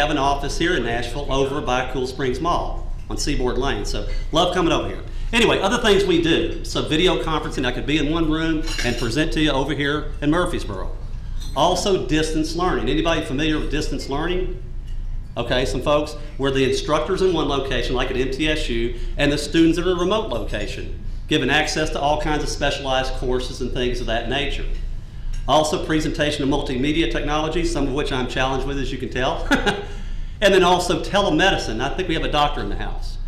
have an office here in Nashville over by Cool Springs Mall on Seaboard Lane. So love coming over here. Anyway, other things we do. So video conferencing, I could be in one room and present to you over here in Murfreesboro. Also distance learning. Anybody familiar with distance learning? Okay, some folks, where the instructor's in one location, like at MTSU, and the students are in a remote location, given access to all kinds of specialized courses and things of that nature. Also presentation of multimedia technology, some of which I'm challenged with, as you can tell. And then also telemedicine. I think we have a doctor in the house.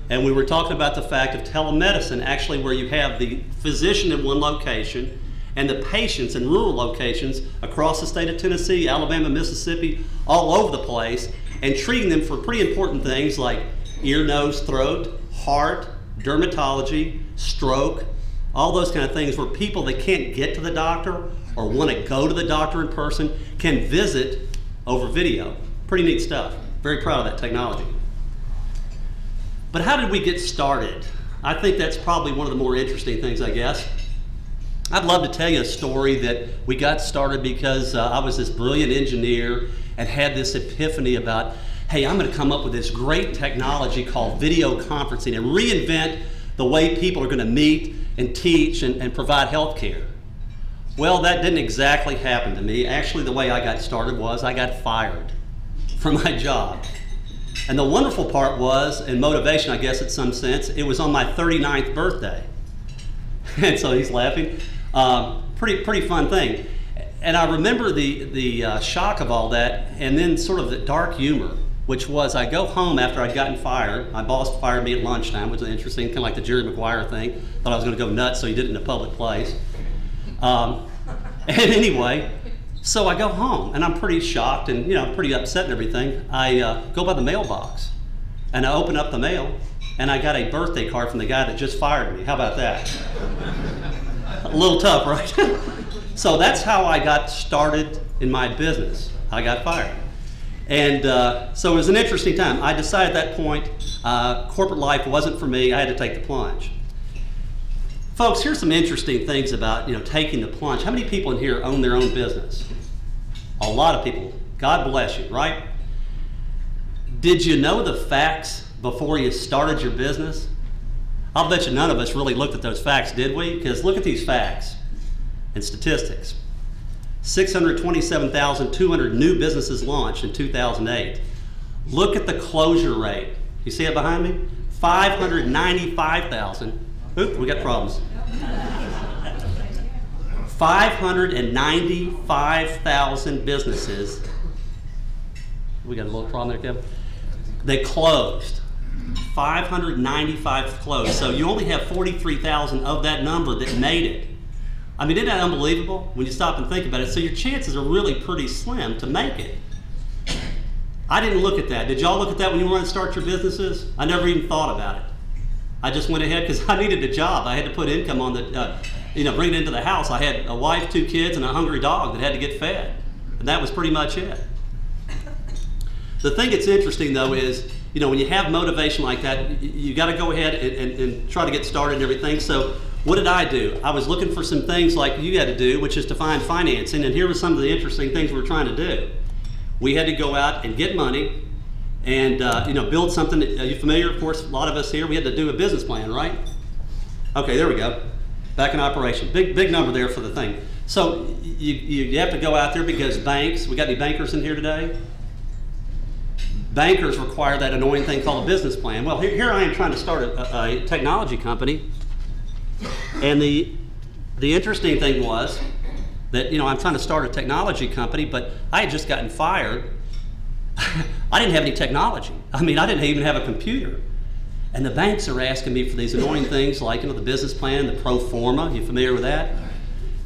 And we were talking about the fact of telemedicine, actually where you have the physician in one location and the patients in rural locations across the state of Tennessee, Alabama, Mississippi, all over the place, and treating them for pretty important things like ear, nose, throat, heart, dermatology, stroke, all those kind of things where people that can't get to the doctor or want to go to the doctor in person can visit over video. Pretty neat stuff. Very proud of that technology. But how did we get started? I think that's probably one of the more interesting things, I guess. I'd love to tell you a story that we got started because I was this brilliant engineer and had this epiphany about, hey, I'm going to come up with this great technology called video conferencing and reinvent the way people are going to meet and teach and provide health care. Well, that didn't exactly happen to me. Actually, the way I got started was I got fired from my job. And the wonderful part was, and motivation, I guess, in some sense, it was on my 39th birthday. And so he's laughing. Pretty fun thing. And I remember the shock of all that, and then sort of the dark humor, which was I go home after I'd gotten fired. My boss fired me at lunchtime, which was interesting, kind of like the Jerry Maguire thing. Thought I was going to go nuts, so he did it in a public place. And anyway, so I go home, and I'm pretty shocked and pretty upset and everything. I go by the mailbox, and I open up the mail, and I got a birthday card from the guy that just fired me. How about that? A little tough, right? So that's how I got started in my business. I got fired. And so it was an interesting time. I decided at that point corporate life wasn't for me. I had to take the plunge. Folks, here's some interesting things about taking the plunge. How many people in here own their own business? A lot of people. God bless you, right? Did you know the facts before you started your business? I'll bet you none of us really looked at those facts, did we? Because look at these facts and statistics. 627,200 new businesses launched in 2008. Look at the closure rate. You see it behind me? 595,000. Oop, we got problems. 595,000 businesses. We got a little problem there, Kevin. They closed. 595 closed. So you only have 43,000 of that number that made it. I mean, isn't that unbelievable when you stop and think about it? So your chances are really pretty slim to make it. I didn't look at that. Did y'all look at that when you wanted to start your businesses? I never even thought about it. I just went ahead because I needed a job. I had to put income on the, bring it into the house. I had a wife, 2 kids, and a hungry dog that had to get fed. And that was pretty much it. The thing that's interesting, though, is, when you have motivation like that, you got to go ahead and try to get started and everything. So what did I do? I was looking for some things like you had to do, which is to find financing. And here were some of the interesting things we were trying to do. We had to go out and get money and build something. Are you familiar? Of course, a lot of us here, we had to do a business plan, right? Okay, there we go. Back in operation. Big number there for the thing. So you have to go out there because banks, we got any bankers in here today? Bankers require that annoying thing called a business plan. Well, here I am trying to start a technology company. And the interesting thing was that, I'm trying to start a technology company, but I had just gotten fired. I didn't have any technology. I mean, I didn't even have a computer. And the banks are asking me for these annoying things like, the business plan, the pro forma. You familiar with that?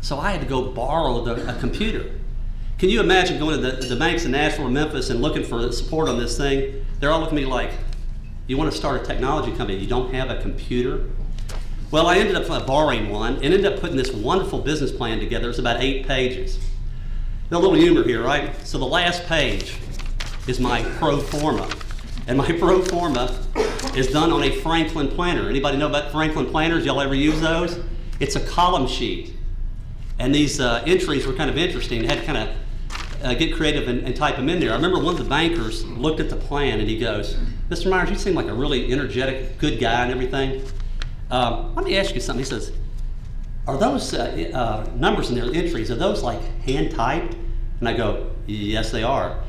So I had to go borrow a computer. Can you imagine going to the banks in Nashville or Memphis and looking for support on this thing? They're all looking at me like, you want to start a technology company, you don't have a computer? Well, I ended up borrowing one and ended up putting this wonderful business plan together. It's about 8 pages. Now, a little humor here, right? So the last page is my pro forma. And my pro forma is done on a Franklin planner. Anybody know about Franklin planners? Y'all ever use those? It's a column sheet. And these entries were kind of interesting. It had kind of get creative and type them in there. I remember one of the bankers looked at the plan and he goes, Mr. Myers, you seem like a really energetic, good guy and everything. Let me ask you something. He says, are those numbers in there, entries, are those like hand typed? And I go, yes, they are.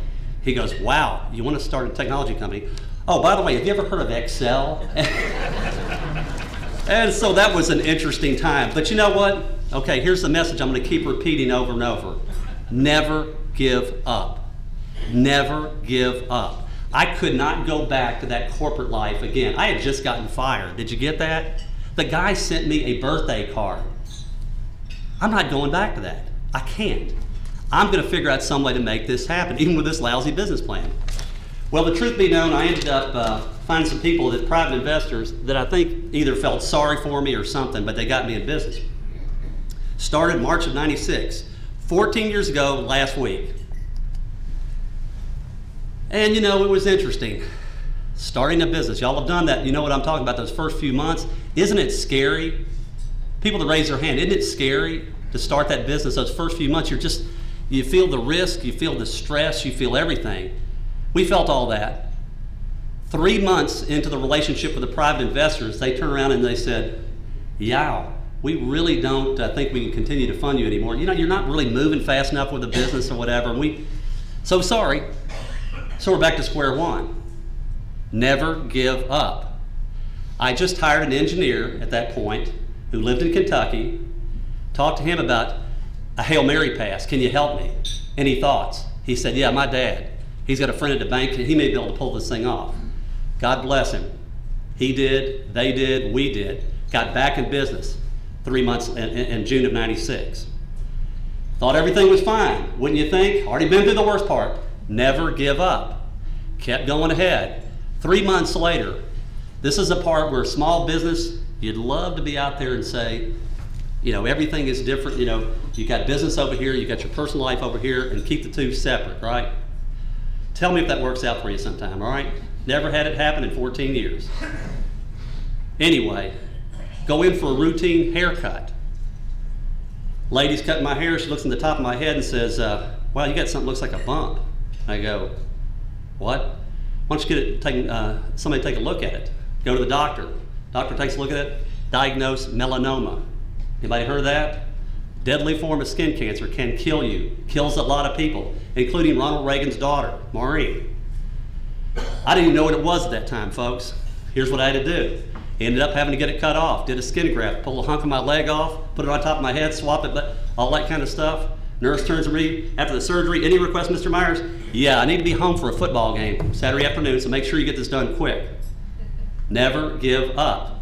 He goes, wow, you want to start a technology company? Oh, by the way, have you ever heard of Excel? And so that was an interesting time. But you know what? Okay, here's the message I'm going to keep repeating over and over. Never give up. Never give up. I could not go back to that corporate life again. I had just gotten fired. Did you get that? The guy sent me a birthday card. I'm not going back to that. I can't. I'm going to figure out some way to make this happen, even with this lousy business plan. Well, the truth be known, I ended up finding some people, that private investors, that I think either felt sorry for me or something, but they got me in business. Started March of '96, 14 years ago last week. And you know, it was interesting. Starting a business, y'all have done that. You know what I'm talking about, those first few months. Isn't it scary? People that raise their hand, isn't it scary to start that business? Those first few months, you feel the risk, you feel the stress, you feel everything. We felt all that. 3 months into the relationship with the private investors, they turned around and they said, yeah, we really don't think we can continue to fund you anymore. You know, you're not really moving fast enough with the business or whatever. And so sorry. So we're back to square one. Never give up. I just hired an engineer at that point who lived in Kentucky, talked to him about a Hail Mary pass. Can you help me? Any thoughts? He said, yeah, my dad. He's got a friend at the bank, and he may be able to pull this thing off. God bless him. He did, they did, we did. Got back in business 3 months in June of '96. Thought everything was fine, wouldn't you think? Already been through the worst part. Never give up. Kept going ahead. 3 months later, this is a part where small business, you'd love to be out there and say, you know, everything is different. You know, you got business over here, you got your personal life over here, and keep the two separate, right? Tell me if that works out for you sometime, all right? Never had it happen in 14 years. Anyway, go in for a routine haircut. Lady's cutting my hair, she looks in the top of my head and says, wow, you got something that looks like a bump. I go, what? Why don't you get somebody take a look at it? Go to the doctor. Doctor takes a look at it, diagnose melanoma. Anybody heard of that? Deadly form of skin cancer, can kill you, kills a lot of people, including Ronald Reagan's daughter, Maureen. I didn't even know what it was at that time, folks. Here's what I had to do. Ended up having to get it cut off, did a skin graft, pull a hunk of my leg off, put it on top of my head, swap it, but all that kind of stuff. Nurse turns to me after the surgery, any request, Mr. Myers? Yeah, I need to be home for a football game Saturday afternoon, so make sure you get this done quick. Never give up.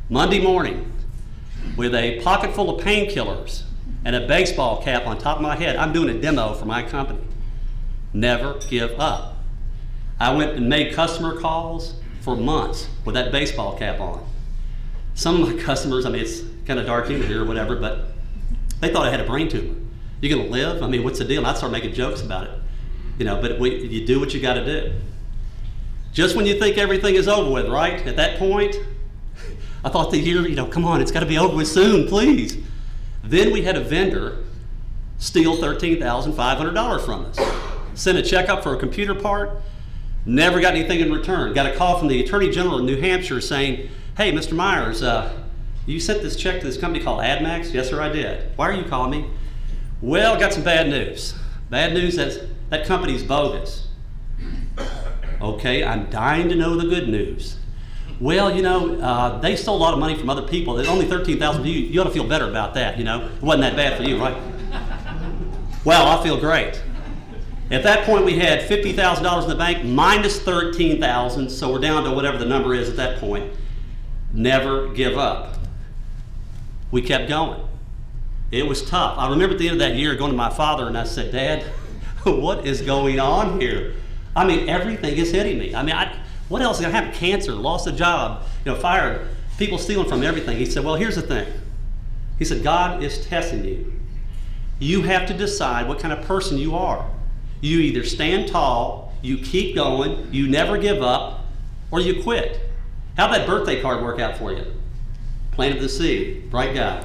Monday morning, with a pocket full of painkillers and a baseball cap on top of my head, I'm doing a demo for my company. Never give up. I went and made customer calls for months with that baseball cap on. Some of my customers, I mean, it's kind of dark humor here or whatever, but they thought I had a brain tumor. You gonna live? I mean, what's the deal? And I'd start making jokes about it. You know, but you do what you gotta do. Just when you think everything is over with, right? At that point, I thought the year, you know, come on, it's gotta be over with soon, please. Then we had a vendor steal $13,500 from us. Sent a check up for a computer part, never got anything in return. Got a call from the Attorney General of New Hampshire saying, hey, Mr. Myers, you sent this check to this company called AdMax? Yes, sir, I did. Why are you calling me? Well, I got some bad news. Bad news is that company's bogus. Okay, I'm dying to know the good news. Well, you know, they stole a lot of money from other people. There's only $13,000 to you. You ought to feel better about that, you know. It wasn't that bad for you, right? Well, I feel great. At that point, we had $50,000 in the bank, minus $13,000, so we're down to whatever the number is at that point. Never give up. We kept going. It was tough. I remember at the end of that year going to my father and I said, Dad, what is going on here? I mean, everything is hitting me. I mean, what else is going to happen? Cancer, lost a job, you know, fired, people stealing from everything. He said, well, here's the thing. He said, God is testing you. You have to decide what kind of person you are. You either stand tall, you keep going, you never give up, or you quit. How'd that birthday card work out for you? Planted the seed, bright guy.